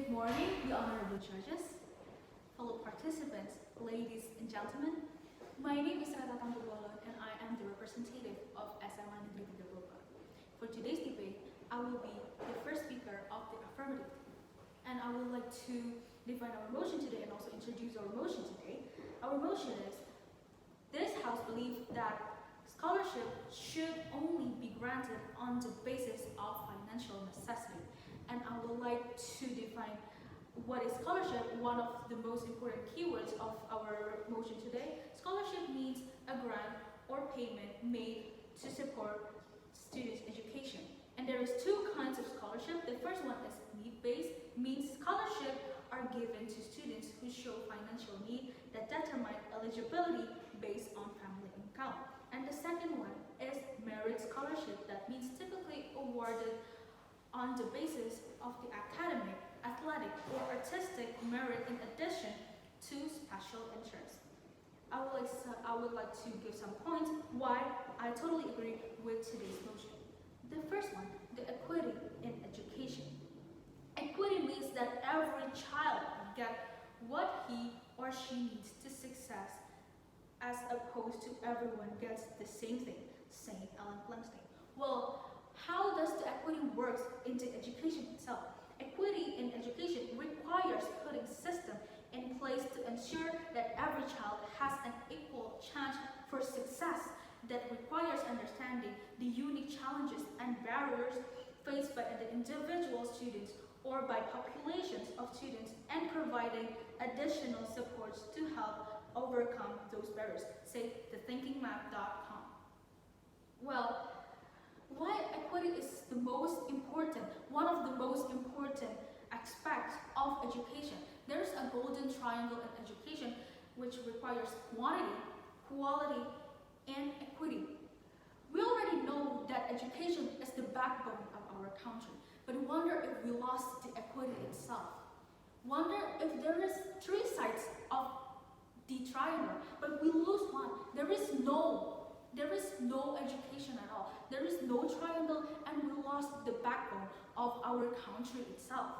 Good morning, the honorable judges, fellow participants, ladies and gentlemen. My name is Retta Tampubolon and I am the representative of SMAN Negeri Bogor. For today's debate, I will be the first speaker of the affirmative. And I would like to define our motion today and also introduce our motion today. Our motion is, this House believes that scholarship should only be granted on the basis of financial necessity. And I would like to define what is scholarship, one of the most important keywords of our motion today. Scholarship means a grant or payment made to support students' education. And there is two kinds of scholarship. The first one is need-based, means scholarship are given to students who show financial need that determine eligibility based on family income. And the second one is merit scholarship, that means typically awarded on the basis of the academic, athletic, or artistic merit in addition to special interests. I would like to give some points why I totally agree with today's motion. The first one, the equity in education. Equity means that every child gets what he or she needs to success, as opposed to everyone gets the same thing, St. Ellen Blankstein. Well, how does the equity work into education itself? Equity in education requires putting system in place to ensure that every child has an equal chance for success, that requires understanding the unique challenges and barriers faced by the individual students or by populations of students, and providing additional supports to help overcome those barriers. Say thethinkingmap.com. Well, why equity is the most important, one of the most important aspects of education. There's a golden triangle in education which requires quantity, quality, and equity. We already know that education is the backbone of our country, but wonder if we lost the equity itself. Wonder if there is three sides of the triangle, but we lose one. There is no education at all. There is no triangle, and we lost the backbone of our country itself.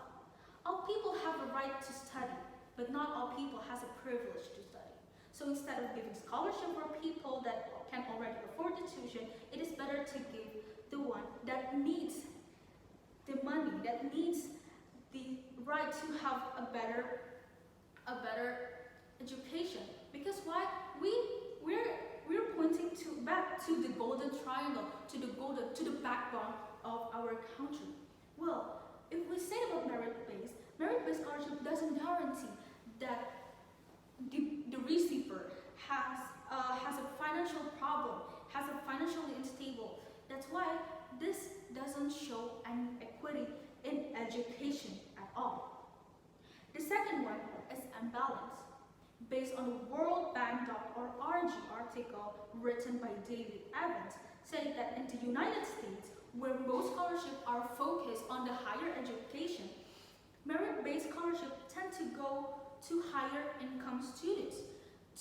All people have a right to study, but not all people has a privilege to study. So instead of giving scholarship for people that can already afford the tuition, it is better to give the one that needs the money, that needs the right to have a better education. Because why? We're pointing back to the golden triangle, to the backbone of our country. Well, if we say about merit-based scholarship doesn't guarantee that the receiver has a financial problem, has a financially unstable. That's why this doesn't show any equity in education at all. The second one is imbalance. Based on the worldbank.org article written by David Evans, saying that in the United States, where most scholarships are focused on the higher education, merit-based scholarships tend to go to higher income students,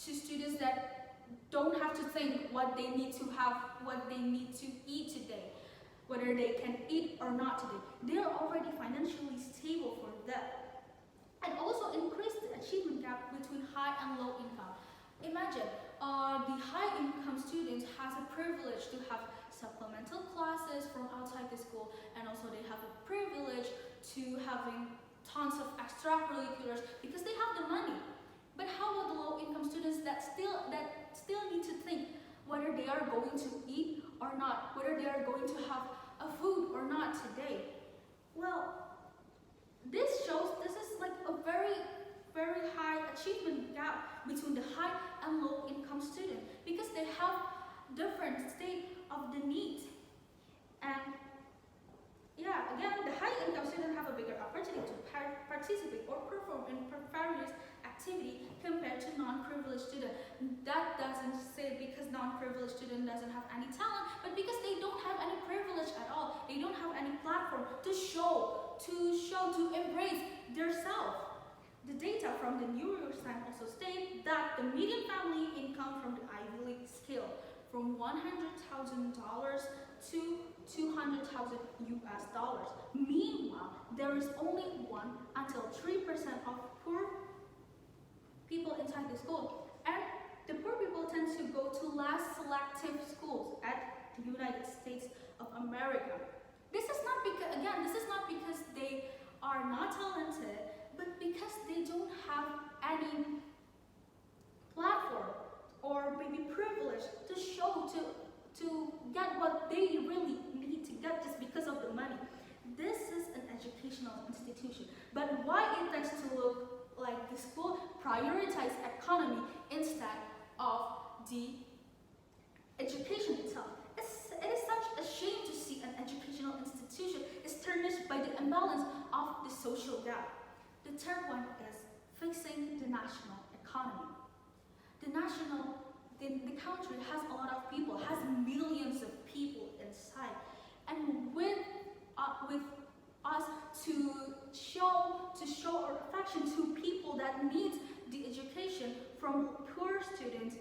to students that don't have to think what they need to have, what they need to eat today, whether they can eat or not today. They are already financially stable for that. And also increase the achievement gap between high and low income. Imagine the high income students has a privilege to have supplemental classes from outside the school, and also they have a privilege to having tons of extracurriculars because they have the money. But how about the low income students that still need to think whether they are going to eat or not, whether they are going to have a food or not today? Well, this is like a very, very high achievement gap between the high and low income student, because they have different state of the needs. And yeah, again, the high income students have a bigger opportunity to participate or perform in various activity compared to non-privileged student. That doesn't say because non-privileged student doesn't have any talent, but because they don't have any privilege at all. They don't have any platform to embrace their self. The data from the New York Times also state that the median family income from the Ivy League scale from $100,000 to 200,000 US dollars. Meanwhile, there is only 1 until 3% of poor people inside the school. And the poor people tend to go to less selective schools at the United States of America. This is not because they are not talented, but because they don't have any platform or maybe privilege to show to get what they really need to get just because of the money. This is an educational institution, but why it tends to look like the school prioritize economy instead of the education itself. It is such a shame to see an educational institution is tarnished by the imbalance of the social gap. The third one is fixing the national economy. The country has a lot of people, has millions of people inside, and with us to show our affection to people that need the education from poor students,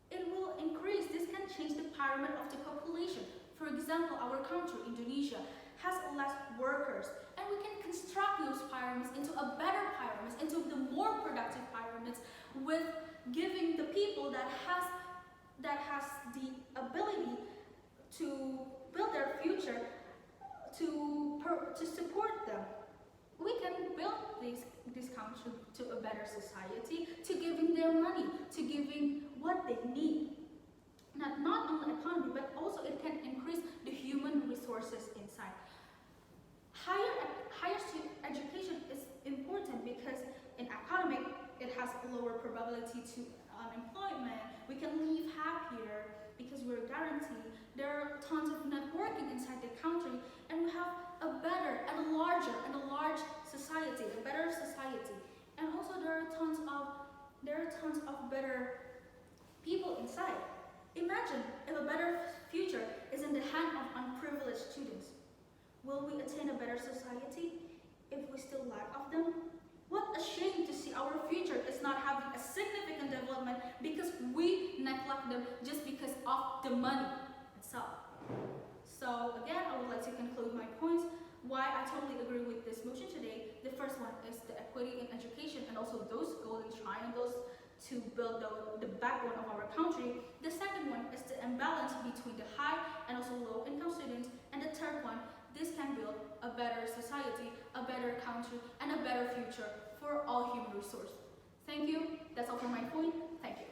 it will increase. This can change the pyramid of the population. For example, our country, Indonesia, has less workers, and we can construct those pyramids into a better pyramids, into the more productive pyramids, with giving the people that has the ability to build their future to support them. We can build this country to a better society, to giving them money, to giving what they need. Not only economy, but also it can increase the human resources inside. Higher education is important because in academic, it has a lower probability to unemployment. We can live happier because we're guaranteed. There are tons of networking inside the country, and we have a better and a large society, a better society. And also there are tons of better people inside. Imagine if a better future is in the hand of unprivileged students. Will we attain a better society if we still lack of them? What a shame to see our future is not having a significant development because we neglect them just because of the money itself. So again, I would like to conclude my points. Why I totally agree with this motion today. The first one is the equity in education and also those golden triangles to build the backbone of our country. The second one is the imbalance between the high and also low income students. And the third one, this can build a better society, a better country, and a better future for all human resources. Thank you. That's all for my point. Thank you.